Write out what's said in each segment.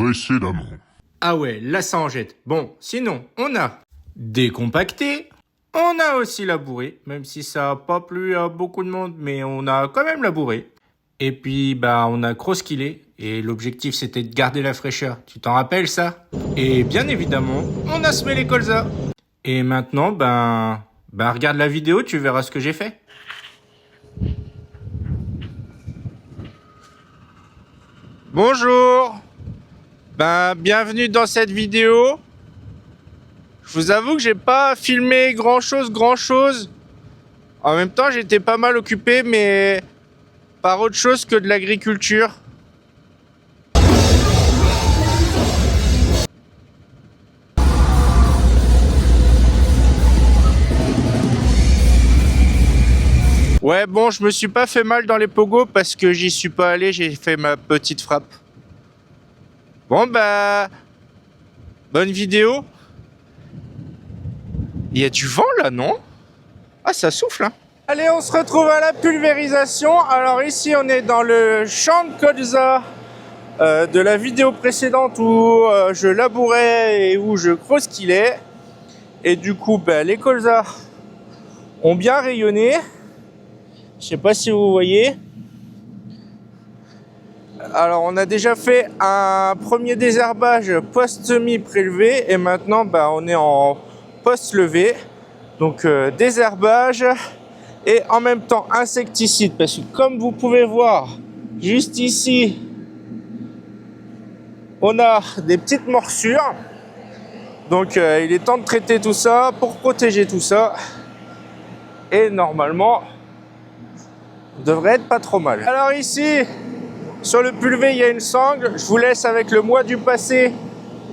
précédemment. Ah ouais, là ça en jette. Bon, sinon, on a décompacté, on a aussi labouré, même si ça a pas plu à beaucoup de monde, mais on a quand même labouré. Et puis, on a cross-killé, et l'objectif c'était de garder la fraîcheur. Tu t'en rappelles ça? Et bien évidemment, on a semé les colzas. Et maintenant, regarde la vidéo, tu verras ce que j'ai fait. Bonjour. Bienvenue dans cette vidéo. Je vous avoue que j'ai pas filmé grand chose. En même temps, j'étais pas mal occupé, mais par autre chose que de l'agriculture. Ouais, bon, je me suis pas fait mal dans les pogos parce que j'y suis pas allé, j'ai fait ma petite frappe. Bon, bonne vidéo. Il y a du vent là, non? Ah, ça souffle, hein. Allez, on se retrouve à la pulvérisation. Alors ici, on est dans le champ de colza de la vidéo précédente où je labourais et où je cross-killais. Et du coup, les colzas ont bien rayonné. Je sais pas si vous voyez. Alors, on a déjà fait un premier désherbage post-semis prélevé et maintenant, on est en post-levé. Donc, désherbage et en même temps insecticide. Parce que comme vous pouvez voir, juste ici, on a des petites morsures. Donc, il est temps de traiter tout ça pour protéger tout ça. Et normalement, devrait être pas trop mal. Alors ici, sur le pulvé, il y a une sangle. Je vous laisse avec le mois du passé,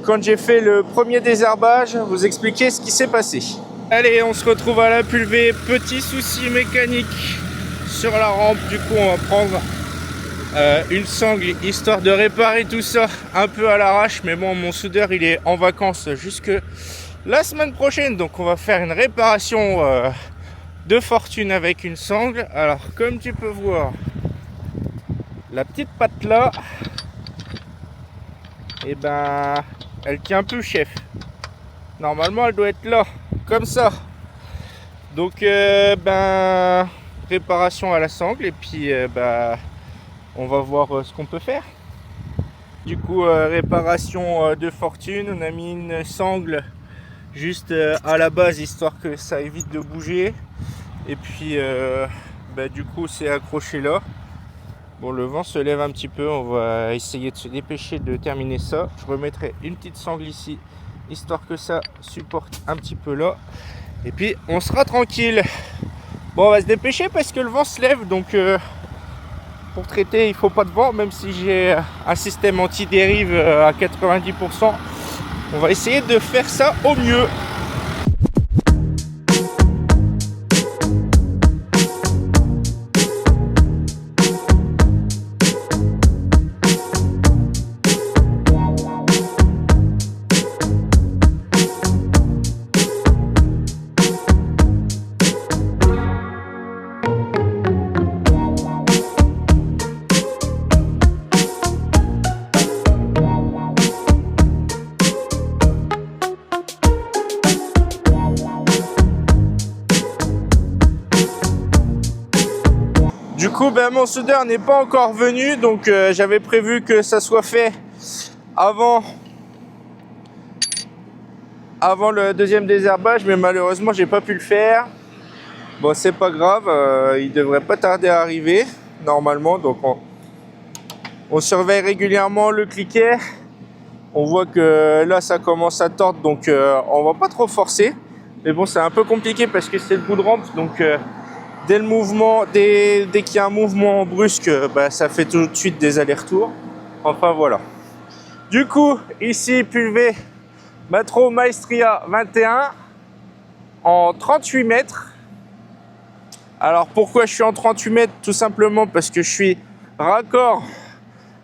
quand j'ai fait le premier désherbage, vous expliquer ce qui s'est passé. Allez, on se retrouve à la pulvée. Petit souci mécanique sur la rampe. Du coup, on va prendre une sangle, histoire de réparer tout ça un peu à l'arrache. Mais bon, mon soudeur, il est en vacances jusque la semaine prochaine. Donc, on va faire une réparation de fortune avec une sangle. Alors, comme tu peux voir, la petite patte là, elle tient plus chef. Normalement, elle doit être là, comme ça. Donc, réparation à la sangle et puis, on va voir ce qu'on peut faire. Du coup, réparation de fortune. On a mis une sangle juste à la base, histoire que ça évite de bouger. Et puis, du coup, c'est accroché là. Bon, le vent se lève un petit peu. On va essayer de se dépêcher de terminer ça. Je remettrai une petite sangle ici, histoire que ça supporte un petit peu là. Et puis, on sera tranquille. Bon, on va se dépêcher parce que le vent se lève. Donc, pour traiter, il faut pas de vent. Même si j'ai un système anti-dérive à 90%. On va essayer de faire ça au mieux. Du coup, mon soudeur n'est pas encore venu, donc j'avais prévu que ça soit fait avant le deuxième désherbage, mais malheureusement, j'ai pas pu le faire. Bon, c'est pas grave, il devrait pas tarder à arriver, normalement. Donc, on surveille régulièrement le cliquet. On voit que là, ça commence à tordre, donc on va pas trop forcer. Mais bon, c'est un peu compliqué parce que c'est le bout de rampe, donc dès qu'il y a un mouvement brusque, ça fait tout de suite des allers-retours. Enfin voilà. Du coup, ici, pulvé Matro Maestria 21 en 38 mètres. Alors pourquoi je suis en 38 mètres? Tout simplement parce que je suis raccord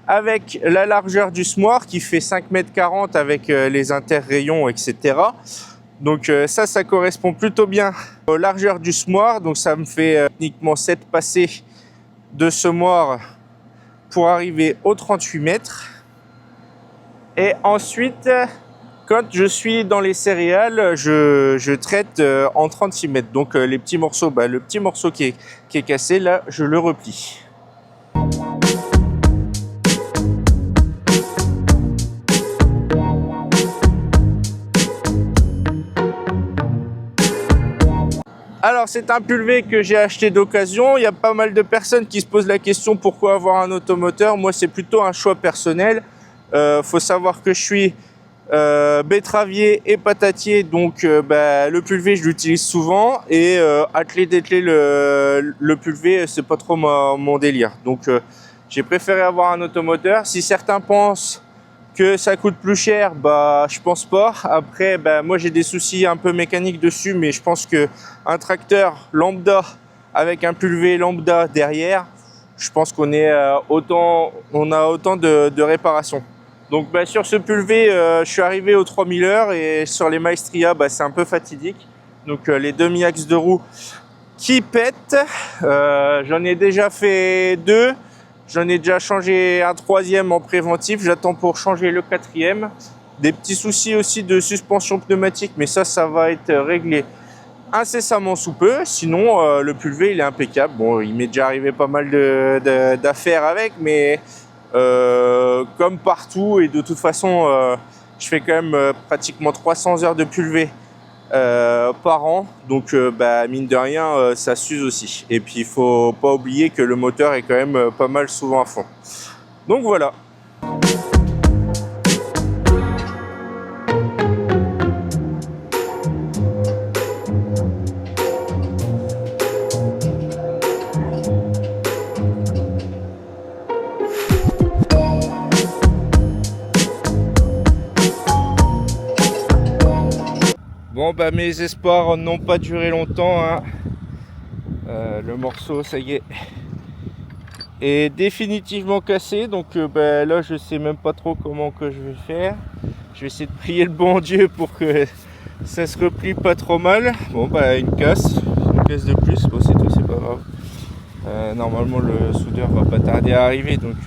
avec la largeur du semoir qui fait 5,40 m avec les interrayons, etc. Donc ça correspond plutôt bien aux largeurs du semoir. Donc ça me fait uniquement 7 passées de semoir pour arriver aux 38 mètres. Et ensuite, quand je suis dans les céréales, je traite en 36 mètres. Donc les petits morceaux, le petit morceau qui est cassé, là, je le replie. Alors c'est un pulvé que j'ai acheté d'occasion. Il y a pas mal de personnes qui se posent la question pourquoi avoir un automoteur. Moi c'est plutôt un choix personnel. Faut savoir que je suis betteravier et patatier, donc le pulvé je l'utilise souvent, et atteler dételer le pulvé c'est pas trop mon délire. Donc j'ai préféré avoir un automoteur. Si certains pensent que ça coûte plus cher, je pense pas. Après, moi j'ai des soucis un peu mécaniques dessus, mais je pense que un tracteur lambda avec un pulvé lambda derrière, je pense qu'on a autant de réparations. Donc sur ce pulvé, je suis arrivé aux 3000 heures, et sur les Maestria, c'est un peu fatidique. Donc les demi-axes de roue qui pètent. J'en ai déjà fait 2. J'en ai déjà changé un 3e en préventif. J'attends pour changer le 4e. Des petits soucis aussi de suspension pneumatique, mais ça va être réglé incessamment sous peu. Sinon, le pulvé, il est impeccable. Bon, il m'est déjà arrivé pas mal d'affaires avec, mais comme partout, et de toute façon, je fais quand même pratiquement 300 heures de pulvé par an, donc mine de rien ça s'use aussi. Et puis il faut pas oublier que le moteur est quand même pas mal souvent à fond. Donc voilà. Bon mes espoirs n'ont pas duré longtemps, hein. Le morceau, ça y est définitivement cassé. Donc là je sais même pas trop comment que je vais faire. Je vais essayer de prier le bon Dieu pour que ça se replie pas trop mal. Bon une casse de plus, bon c'est tout, c'est pas grave. Normalement le soudeur va pas tarder à arriver, donc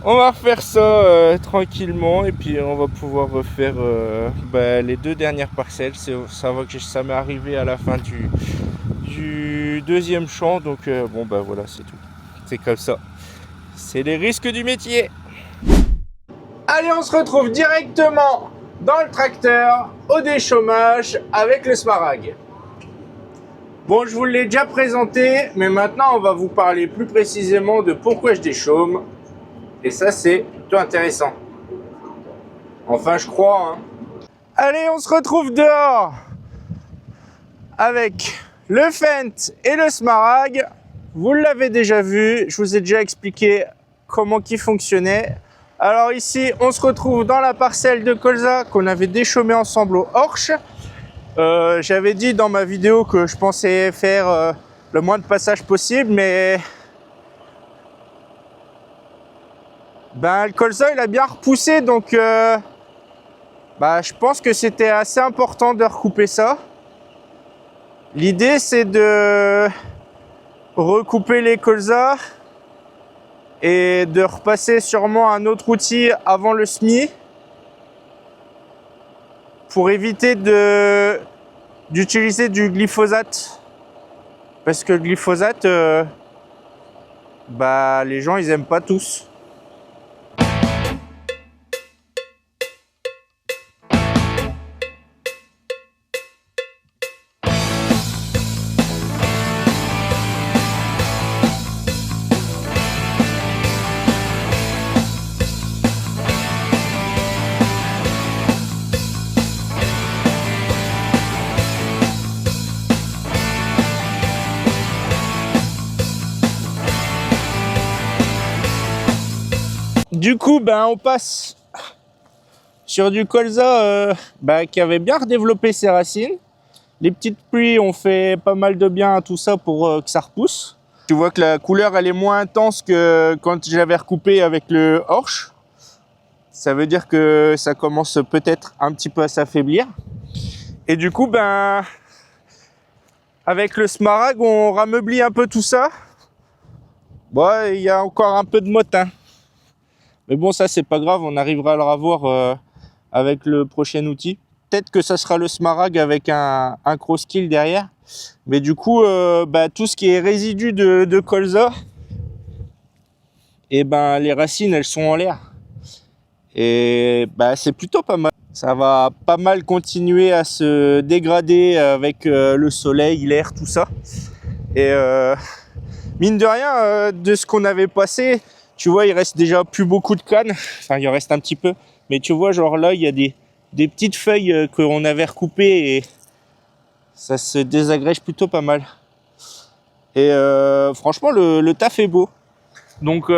on va refaire ça tranquillement, et puis on va pouvoir refaire les 2 dernières parcelles. Ça m'est arrivé à la fin du 2e champ, donc voilà, c'est tout. C'est comme ça. C'est les risques du métier. Allez, on se retrouve directement dans le tracteur au déchômage avec le Smarag. Bon, je vous l'ai déjà présenté, mais maintenant on va vous parler plus précisément de pourquoi je déchaume. Et ça, c'est plutôt intéressant. Enfin, je crois. Hein. Allez, on se retrouve dehors avec le Fendt et le Smarag. Vous l'avez déjà vu, je vous ai déjà expliqué comment qui fonctionnait. Alors ici, on se retrouve dans la parcelle de colza qu'on avait déchaumé ensemble au Horsch. J'avais dit dans ma vidéo que je pensais faire le moins de passages possible, mais le colza il a bien repoussé, donc je pense que c'était assez important de recouper ça. L'idée c'est de recouper les colzas et de repasser sûrement un autre outil avant le SMI pour éviter d'utiliser du glyphosate, parce que le glyphosate les gens ils aiment pas tous. Du coup, on passe sur du colza qui avait bien redéveloppé ses racines. Les petites pluies ont fait pas mal de bien à tout ça pour que ça repousse. Tu vois que la couleur elle est moins intense que quand j'avais recoupé avec le Horsch. Ça veut dire que ça commence peut-être un petit peu à s'affaiblir. Et du coup, avec le Smarag, on rameublit un peu tout ça. Il y a encore un peu de motte, hein. Mais bon, ça c'est pas grave, on arrivera à le revoir avec le prochain outil. Peut-être que ça sera le Smaragd avec un Crosskill derrière. Mais du coup, tout ce qui est résidu de colza, et les racines elles sont en l'air. Et c'est plutôt pas mal. Ça va pas mal continuer à se dégrader avec le soleil, l'air, tout ça. Et mine de rien, de ce qu'on avait passé, tu vois, il reste déjà plus beaucoup de cannes. Enfin, il en reste un petit peu. Mais tu vois, genre là, il y a des petites feuilles qu'on avait recoupées et ça se désagrège plutôt pas mal. Et franchement, le taf est beau. Donc,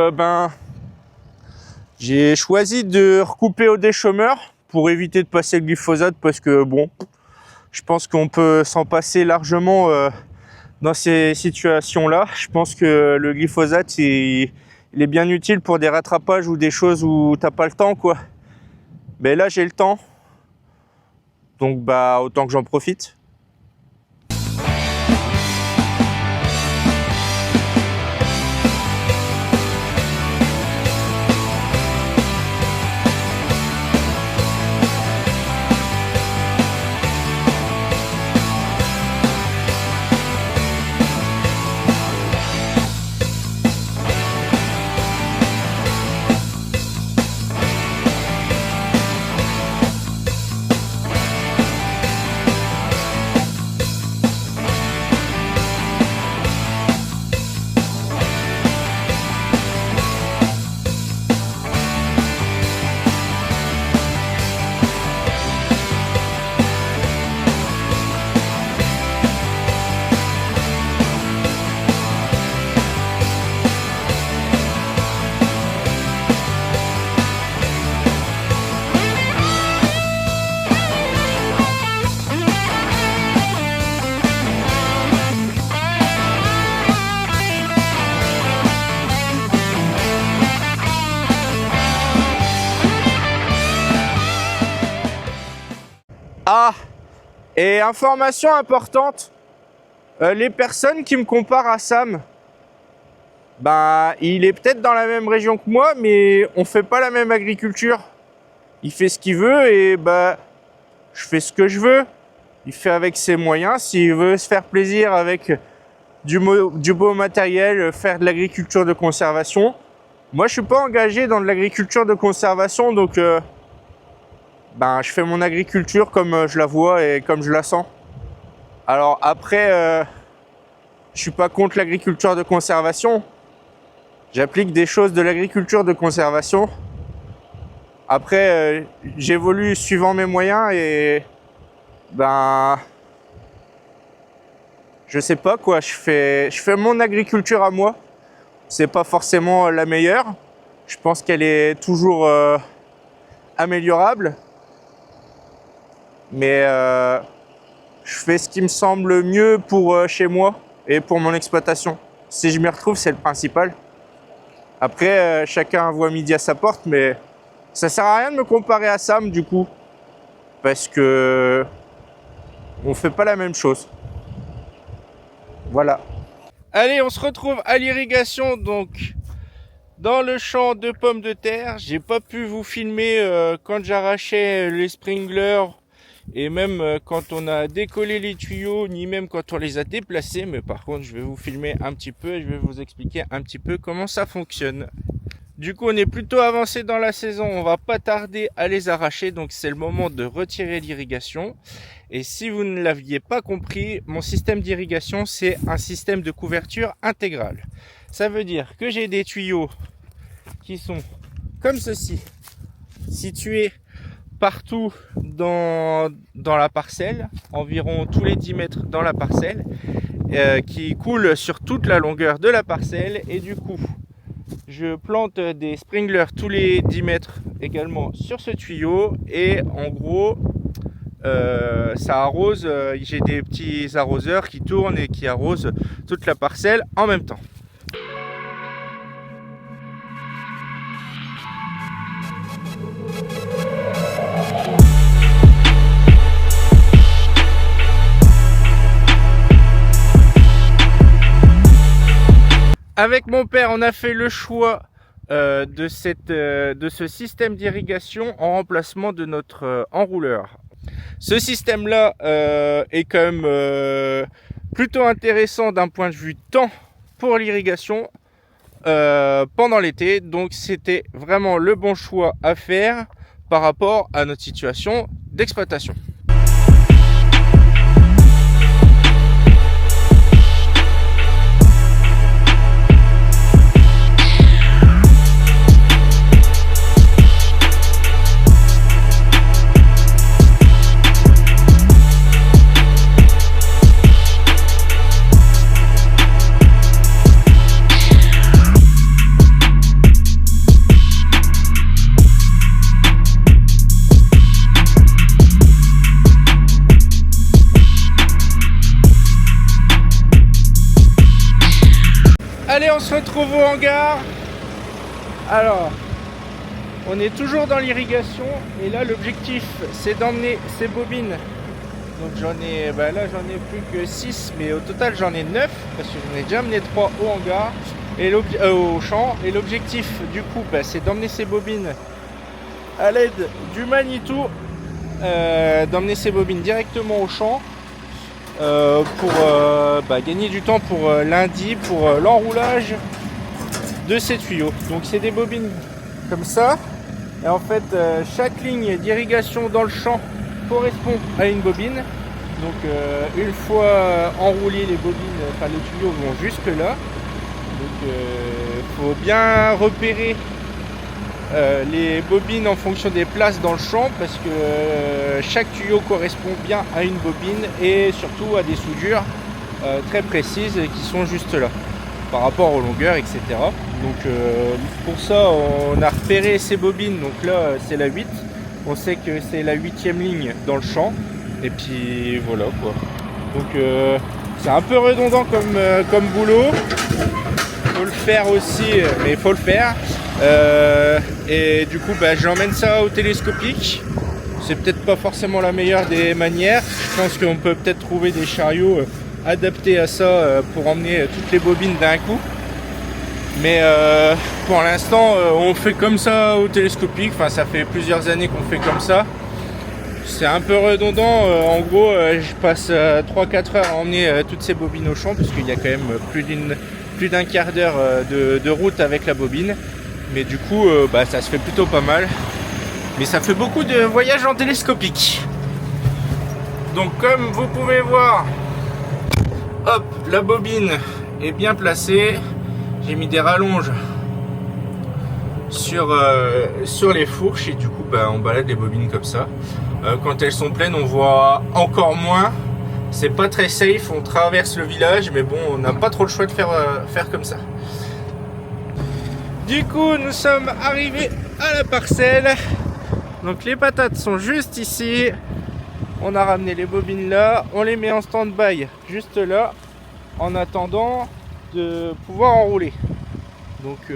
j'ai choisi de recouper au déchômeur pour éviter de passer le glyphosate parce que bon, je pense qu'on peut s'en passer largement dans ces situations-là. Je pense que le glyphosate, il est bien utile pour des rattrapages ou des choses où t'as pas le temps, quoi. Mais là, j'ai le temps. Donc, autant que j'en profite. Ah, et information importante, les personnes qui me comparent à Sam, il est peut-être dans la même région que moi, mais on fait pas la même agriculture. Il fait ce qu'il veut et je fais ce que je veux. Il fait avec ses moyens. S'il veut se faire plaisir avec du beau matériel, faire de l'agriculture de conservation. Moi, je suis pas engagé dans de l'agriculture de conservation, donc je fais mon agriculture comme je la vois et comme je la sens. Alors après, je suis pas contre l'agriculture de conservation. J'applique des choses de l'agriculture de conservation. Après, j'évolue suivant mes moyens et je sais pas quoi. Je fais mon agriculture à moi. C'est pas forcément la meilleure. Je pense qu'elle est toujours améliorable. Mais je fais ce qui me semble mieux pour chez moi et pour mon exploitation. Si je m'y retrouve, c'est le principal. Après, chacun voit midi à sa porte, mais ça sert à rien de me comparer à Sam du coup, parce que on fait pas la même chose. Voilà. Allez, on se retrouve à l'irrigation, donc dans le champ de pommes de terre. J'ai pas pu vous filmer quand j'arrachais les sprinklers et même quand on a décollé les tuyaux, ni même quand on les a déplacés, mais par contre je vais vous filmer un petit peu et je vais vous expliquer un petit peu comment ça fonctionne. Du coup, on est plutôt avancé dans la saison, on va pas tarder à les arracher, donc c'est le moment de retirer l'irrigation. Et si vous ne l'aviez pas compris, mon système d'irrigation, c'est un système de couverture intégrale. Ça veut dire que j'ai des tuyaux qui sont comme ceci, situés partout dans la parcelle, environ tous les 10 mètres dans la parcelle, qui coulent sur toute la longueur de la parcelle. Et du coup, je plante des sprinklers tous les 10 mètres également sur ce tuyau. Et en gros, ça arrose, j'ai des petits arroseurs qui tournent et qui arrosent toute la parcelle en même temps. Avec mon père, on a fait le choix de ce système d'irrigation en remplacement de notre enrouleur. Ce système-là est quand même plutôt intéressant d'un point de vue temps pour l'irrigation pendant l'été. Donc c'était vraiment le bon choix à faire par rapport à notre situation d'exploitation. Allez, on se retrouve au hangar. Alors, on est toujours dans l'irrigation et là l'objectif c'est d'emmener ces bobines. Donc j'en ai plus que 6, mais au total j'en ai 9 parce que j'en ai déjà amené 3 au hangar et au champ. Et l'objectif du coup c'est d'emmener ces bobines à l'aide du Manitou, d'emmener ces bobines directement au champ. Pour gagner du temps pour lundi, pour l'enroulage de ces tuyaux. Donc c'est des bobines comme ça, et en fait chaque ligne d'irrigation dans le champ correspond à une bobine. Donc une fois enroulées les bobines, les tuyaux vont jusque là. Donc faut bien repérer les bobines en fonction des places dans le champ, parce que chaque tuyau correspond bien à une bobine et surtout à des soudures très précises qui sont juste là par rapport aux longueurs, etc. Donc pour ça on a repéré ces bobines. Donc là c'est la 8, on sait que c'est la 8e ligne dans le champ, et puis voilà quoi. Donc c'est un peu redondant comme boulot, faut le faire aussi, mais il faut le faire. Et du coup j'emmène ça au télescopique. C'est peut-être pas forcément la meilleure des manières. Je pense qu'on peut peut-être trouver des chariots adaptés à ça pour emmener toutes les bobines d'un coup. Mais pour l'instant on fait comme ça au télescopique. Enfin ça fait plusieurs années qu'on fait comme ça. C'est un peu redondant. En gros je passe 3-4 heures à emmener toutes ces bobines au champ, parce qu'il y a quand même plus d'un quart d'heure de route avec la bobine. Mais du coup ça se fait plutôt pas mal. Mais ça fait beaucoup de voyages en télescopique. Donc comme vous pouvez voir, hop, la bobine est bien placée. J'ai mis des rallonges sur les fourches, et du coup on balade les bobines comme ça. Quand elles sont pleines on voit encore moins. C'est pas très safe, on traverse le village, mais bon, on n'a pas trop le choix de faire comme ça. Du coup nous sommes arrivés à la parcelle. Donc les patates sont juste ici. On a ramené les bobines là, on les met en stand-by juste là, en attendant de pouvoir enrouler. Donc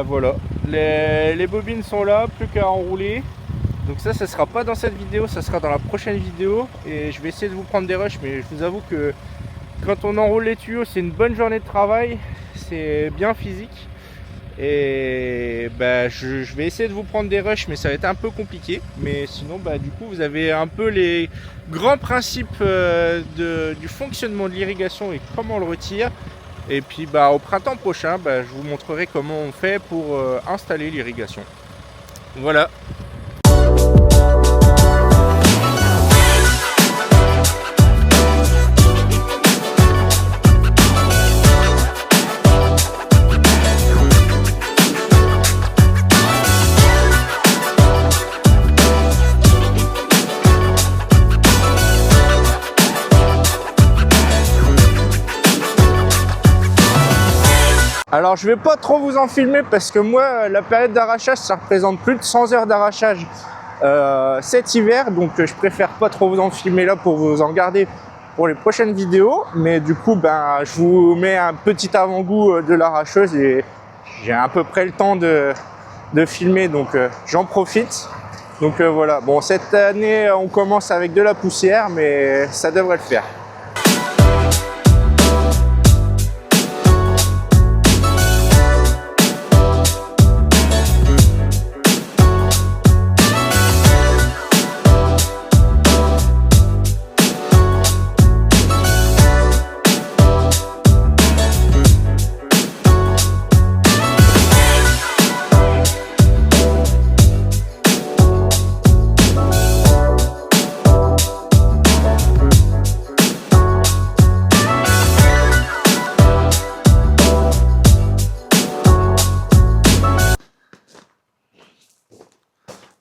voilà, les bobines sont là, plus qu'à enrouler. Donc ça sera pas dans cette vidéo, ça sera dans la prochaine vidéo. Et je vais essayer de vous prendre des rushs, mais je vous avoue que quand on enroule les tuyaux, c'est une bonne journée de travail, c'est bien physique. Et je vais essayer de vous prendre des rushs, mais ça va être un peu compliqué. Mais sinon du coup vous avez un peu les grands principes du fonctionnement de l'irrigation et comment on le retire. Et puis au printemps prochain je vous montrerai comment on fait pour installer l'irrigation. Voilà. Alors je vais pas trop vous en filmer, parce que moi la période d'arrachage ça représente plus de 100 heures d'arrachage cet hiver, donc je préfère pas trop vous en filmer là pour vous en garder pour les prochaines vidéos. Mais du coup je vous mets un petit avant-goût de l'arracheuse, et j'ai à peu près le temps de filmer, donc j'en profite. Donc voilà, bon, cette année on commence avec de la poussière, mais ça devrait le faire.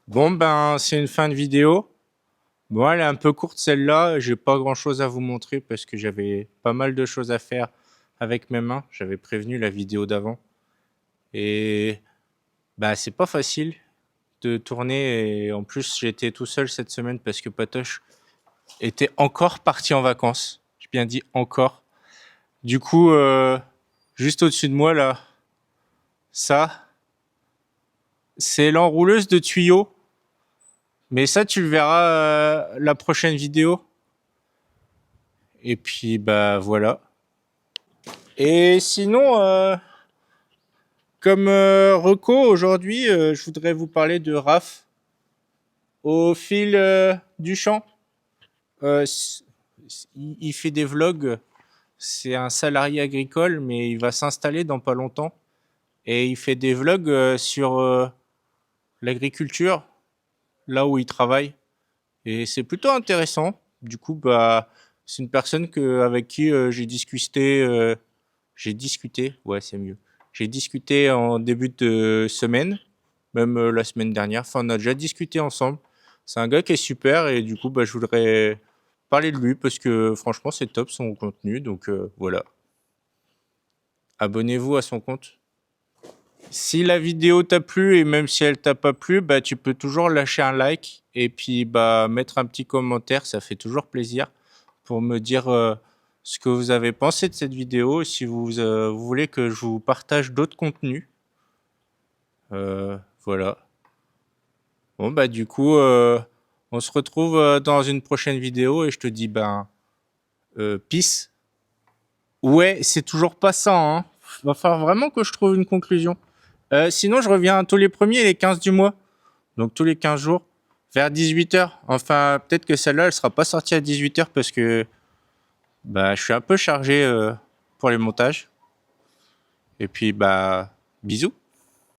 Bon, ben, c'est une fin de vidéo. Bon, elle est un peu courte celle-là. J'ai pas grand-chose à vous montrer parce que j'avais pas mal de choses à faire avec mes mains. J'avais prévenu la vidéo d'avant. Et bah, c'est pas facile de tourner. Et en plus, j'étais tout seul cette semaine parce que Patoche était encore parti en vacances. J'ai bien dit encore. Du coup, juste au-dessus de moi, là, ça, c'est l'enrouleuse de tuyaux. Mais ça, tu le verras la prochaine vidéo. Et puis, bah voilà. Et sinon, comme reco, aujourd'hui, je voudrais vous parler de Raph au fil du champ. Il fait des vlogs. C'est un salarié agricole, mais il va s'installer dans pas longtemps. Et il fait des vlogs sur l'agriculture, là où il travaille. Et c'est plutôt intéressant. Du coup, bah, c'est une personne avec qui j'ai discuté, ouais, c'est mieux. J'ai discuté en début de semaine, même la semaine dernière. Enfin, on a déjà discuté ensemble. C'est un gars qui est super et du coup, bah, je voudrais parler de lui parce que franchement, c'est top son contenu. Donc voilà. Abonnez-vous à son compte. Si la vidéo t'a plu et même si elle t'a pas plu, bah, tu peux toujours lâcher un like et puis bah, mettre un petit commentaire. Ça fait toujours plaisir pour me dire ce que vous avez pensé de cette vidéo. Si vous voulez que je vous partage d'autres contenus. Voilà. Bon, bah, du coup, on se retrouve dans une prochaine vidéo et je te dis, ben, peace. Ouais, c'est toujours pas ça, hein. Va falloir vraiment que je trouve une conclusion. Sinon, je reviens tous les premiers et les 15 du mois. Donc, tous les 15 jours, vers 18h. Enfin, peut-être que celle-là, elle sera pas sortie à 18h parce que bah, je suis un peu chargé pour les montages. Et puis, bah, bisous.